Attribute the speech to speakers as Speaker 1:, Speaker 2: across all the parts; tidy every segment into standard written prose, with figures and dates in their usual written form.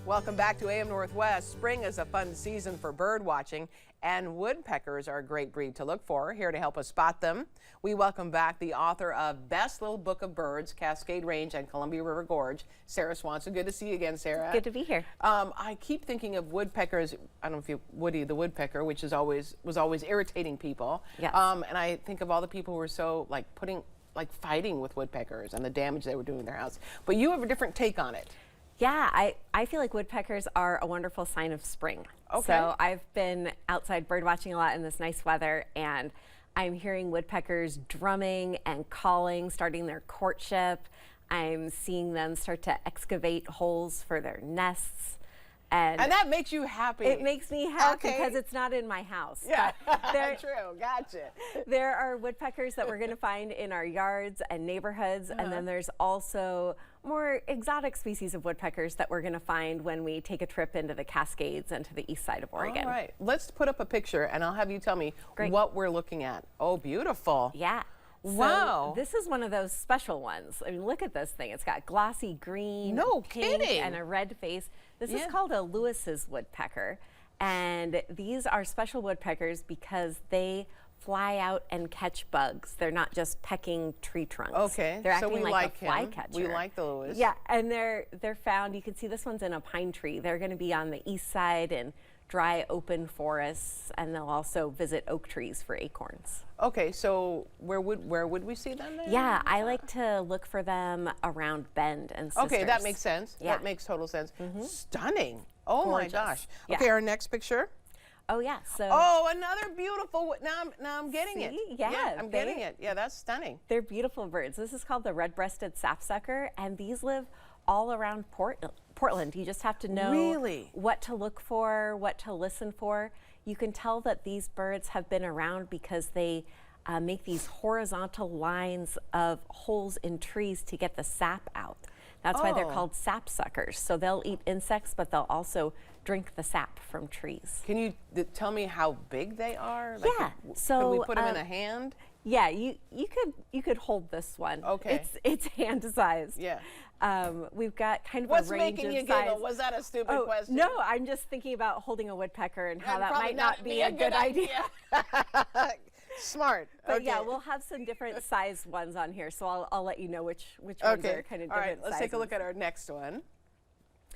Speaker 1: Welcome back to AM Northwest. Spring is a fun season for bird watching, and woodpeckers are a great breed to look for. Here to help us spot them, we welcome back the author of Best Little Book of Birds, Cascade Range and Columbia River Gorge, Sarah Swanson. Good to see you again, Sarah.
Speaker 2: Good to be here.
Speaker 1: I keep thinking of woodpeckers. I don't know if you, Woody the woodpecker, which was always irritating people.
Speaker 2: Yes.
Speaker 1: And I think of all the people who were so fighting with woodpeckers and the damage they were doing in their house. But you have a different take on it.
Speaker 2: Yeah, I feel like woodpeckers are a wonderful sign of spring.
Speaker 1: Okay.
Speaker 2: So I've been outside bird watching a lot in this nice weather, and I'm hearing woodpeckers drumming and calling, starting their courtship. I'm seeing them start to excavate holes for their nests. And
Speaker 1: that makes you happy.
Speaker 2: It makes me happy because it's not in my house.
Speaker 1: Yeah, true. Gotcha.
Speaker 2: There are woodpeckers that we're going to find in our yards and neighborhoods, and then there's also more exotic species of woodpeckers that we're going to find when we take a trip into the Cascades and to the east side of Oregon.
Speaker 1: All right. Let's put up a picture, and I'll have you tell me what we're looking at. Oh, beautiful.
Speaker 2: Yeah.
Speaker 1: Wow.
Speaker 2: So this is one of those special ones. I mean, look at this thing. It's got glossy green, pink,
Speaker 1: kidding,
Speaker 2: and a red face. This is called a Lewis's woodpecker. And these are special woodpeckers because they fly out and catch bugs. They're not just pecking tree trunks.
Speaker 1: Okay.
Speaker 2: They're acting
Speaker 1: so we
Speaker 2: like a flycatcher.
Speaker 1: We like the Lewis.
Speaker 2: Yeah, and they're found, you can see this one's in a pine tree. They're going to be on the east side in dry open forests, and they'll also visit oak trees for acorns.
Speaker 1: Okay, so where would we see them then?
Speaker 2: Yeah, I like to look for them around Bend and Sisters.
Speaker 1: Okay, that makes sense.
Speaker 2: Yeah.
Speaker 1: That makes total sense. Stunning. Oh
Speaker 2: Gorgeous.
Speaker 1: my gosh.
Speaker 2: Yeah.
Speaker 1: Okay, our next picture.
Speaker 2: Oh yeah, so
Speaker 1: another beautiful. Now I'm getting it.
Speaker 2: Yeah,
Speaker 1: I'm getting it. Yeah, that's stunning.
Speaker 2: They're beautiful birds. This is called the red-breasted sapsucker, and these live all around Portland. You just have to know what to look for, what to listen for. You can tell that these birds have been around because they make these horizontal lines of holes in trees to get the sap out. That's why they're called sapsuckers. So they'll eat insects, but they'll also drink the sap from trees.
Speaker 1: Can you tell me how big they are?
Speaker 2: Yeah. So
Speaker 1: can we put them in a hand?
Speaker 2: Yeah, you could hold this one.
Speaker 1: Okay.
Speaker 2: It's hand sized.
Speaker 1: Yeah.
Speaker 2: We've got kind of
Speaker 1: What's
Speaker 2: a range
Speaker 1: making
Speaker 2: of
Speaker 1: you
Speaker 2: size.
Speaker 1: giggle? Was that a stupid question?
Speaker 2: No, I'm just thinking about holding a woodpecker and how that might not be a good idea.
Speaker 1: Smart.
Speaker 2: But yeah, we'll have some different size ones on here, so I'll let you know which ones are kind of different.
Speaker 1: All right, let's
Speaker 2: sizes.
Speaker 1: take a look at our next one.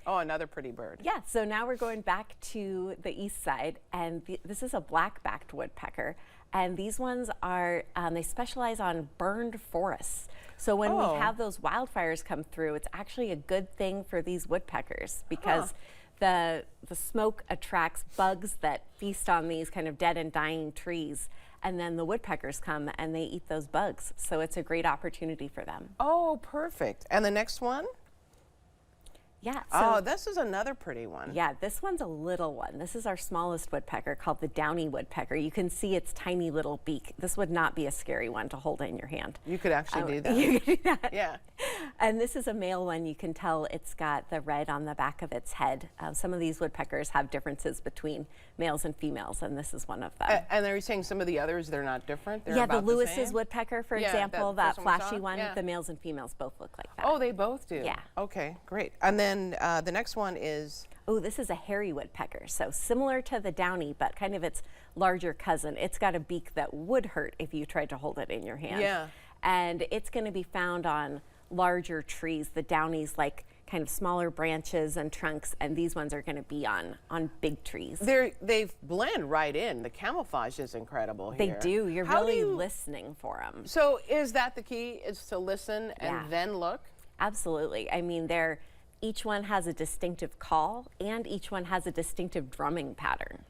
Speaker 1: Oh, another pretty bird.
Speaker 2: Yeah, so now we're going back to the east side, and this is a black-backed woodpecker. And these ones are, they specialize on burned forests. So when we have those wildfires come through, it's actually a good thing for these woodpeckers because the smoke attracts bugs that feast on these kind of dead and dying trees. And then the woodpeckers come and they eat those bugs. So it's a great opportunity for them.
Speaker 1: Oh, perfect. And the next one?
Speaker 2: Yeah.
Speaker 1: So this is another pretty one.
Speaker 2: Yeah, this one's a little one. This is our smallest woodpecker called the downy woodpecker. You can see its tiny little beak. This would not be a scary one to hold in your hand.
Speaker 1: You could actually do that.
Speaker 2: You could do that.
Speaker 1: Yeah.
Speaker 2: And this is a male one. You can tell it's got the red on the back of its head. Some of these woodpeckers have differences between males and females, and this is one of them.
Speaker 1: And are you saying some of the others, they're not different? They're
Speaker 2: yeah,
Speaker 1: about
Speaker 2: the Lewis's
Speaker 1: same?
Speaker 2: woodpecker, for example, that flashy one, the males and females both look like that.
Speaker 1: Oh, they both do?
Speaker 2: Yeah.
Speaker 1: Okay, great. And then the next one is?
Speaker 2: Oh, this is a hairy woodpecker. So similar to the downy, but kind of its larger cousin. It's got a beak that would hurt if you tried to hold it in your hand.
Speaker 1: Yeah.
Speaker 2: And it's going to be found on larger trees. The downies like kind of smaller branches and trunks, and these ones are going to be on big trees.
Speaker 1: They blend right in. The camouflage is incredible here.
Speaker 2: They do. You're really listening for them.
Speaker 1: So is that the key, is to listen and then look?
Speaker 2: Absolutely. I mean, each one has a distinctive call, and each one has a distinctive drumming pattern.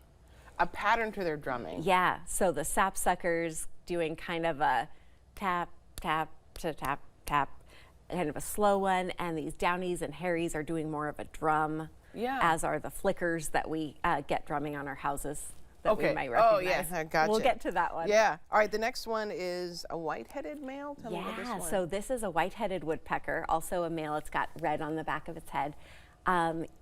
Speaker 1: A pattern to their drumming?
Speaker 2: Yeah. So the sapsuckers doing kind of a tap, tap, tap, tap, kind of a slow one, and these downies and hairies are doing more of a drum, as are the flickers that we get drumming on our houses that we might recognize.
Speaker 1: Oh, yeah, I gotcha.
Speaker 2: We'll get to that one.
Speaker 1: Yeah. All right, the next one is a white-headed male? Tell me about this one.
Speaker 2: So this is a white-headed woodpecker, also a male. It's got red on the back of its head.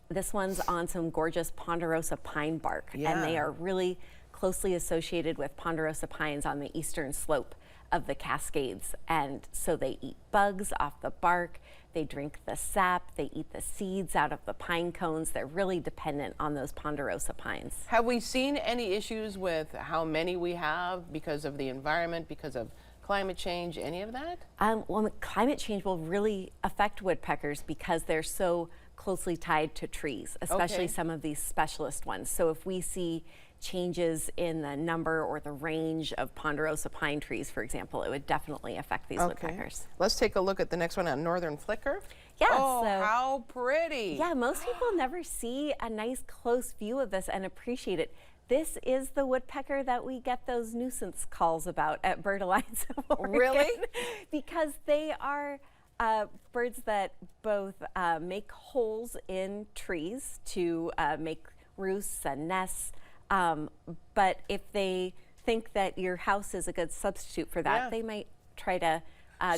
Speaker 2: This one's on some gorgeous ponderosa pine bark, and they are really closely associated with ponderosa pines on the eastern slope of the Cascades. And so they eat bugs off the bark, they drink the sap, they eat the seeds out of the pine cones. They're really dependent on those ponderosa pines.
Speaker 1: Have we seen any issues with how many we have because of the environment, because of climate change, any of that?
Speaker 2: Well, climate change will really affect woodpeckers because they're so closely tied to trees, especially some of these specialist ones. So if we see changes in the number or the range of ponderosa pine trees, for example, it would definitely affect these woodpeckers.
Speaker 1: Let's take a look at the next one on Northern Flicker.
Speaker 2: Yeah,
Speaker 1: oh,
Speaker 2: so,
Speaker 1: how pretty.
Speaker 2: Yeah, most people never see a nice close view of this and appreciate it. This is the woodpecker that we get those nuisance calls about at Bird Alliance of Oregon.
Speaker 1: Really?
Speaker 2: Because they are birds that both make holes in trees to make roosts and nests, but if they think that your house is a good substitute for that, they might try to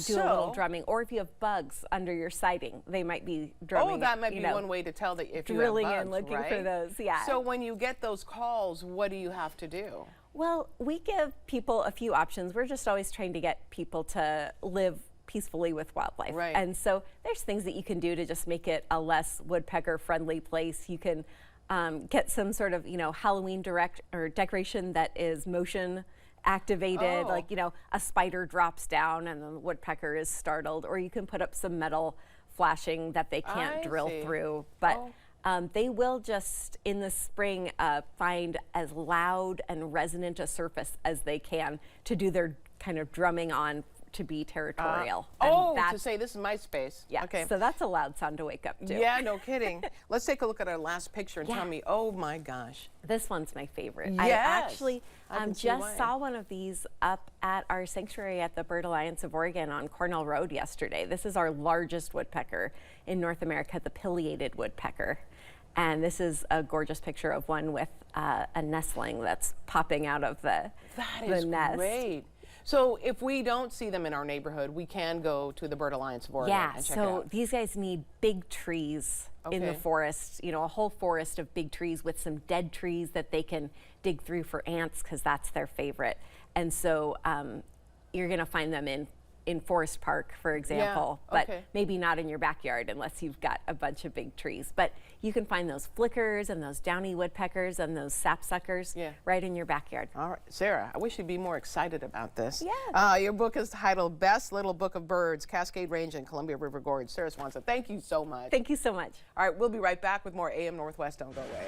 Speaker 2: do a little drumming. Or if you have bugs under your siding, they might be drumming.
Speaker 1: Oh, that might be one way to tell that if you have
Speaker 2: drilling
Speaker 1: bugs,
Speaker 2: and looking
Speaker 1: right?
Speaker 2: for those, yeah.
Speaker 1: So when you get those calls, what do you have to do?
Speaker 2: Well, we give people a few options. We're just always trying to get people to live peacefully with wildlife.
Speaker 1: Right.
Speaker 2: And so there's things that you can do to just make it a less woodpecker friendly place. You can get some sort of, Halloween decoration that is motion activated, like, a spider drops down and the woodpecker is startled, or you can put up some metal flashing that they can't drill through. But they will just, in the spring, find as loud and resonant a surface as they can to do their kind of drumming on, to be territorial.
Speaker 1: To say this is my space.
Speaker 2: Yeah,
Speaker 1: okay.
Speaker 2: So that's a loud sound to wake up to.
Speaker 1: Yeah, no kidding. Let's take a look at our last picture and tell me, oh my gosh.
Speaker 2: This one's my favorite.
Speaker 1: Yes.
Speaker 2: I actually
Speaker 1: just
Speaker 2: saw one of these up at our sanctuary at the Bird Alliance of Oregon on Cornell Road yesterday. This is our largest woodpecker in North America, the pileated woodpecker. And this is a gorgeous picture of one with a nestling that's popping out of the nest.
Speaker 1: That is great. So if we don't see them in our neighborhood, we can go to the Bird Alliance of Oregon and check it out.
Speaker 2: So these guys need big trees in the forest, a whole forest of big trees with some dead trees that they can dig through for ants, because that's their favorite. And so you're going to find them in Forest Park, for example, but maybe not in your backyard unless you've got a bunch of big trees. But you can find those flickers and those downy woodpeckers and those sapsuckers right in your backyard.
Speaker 1: All right, Sarah, I wish you'd be more excited about this.
Speaker 2: Yeah.
Speaker 1: Your book is titled Best Little Book of Birds, Cascade Range and Columbia River Gorge. Sarah Swanson, thank you so much.
Speaker 2: Thank you so much.
Speaker 1: All right, we'll be right back with more AM Northwest. Don't go away.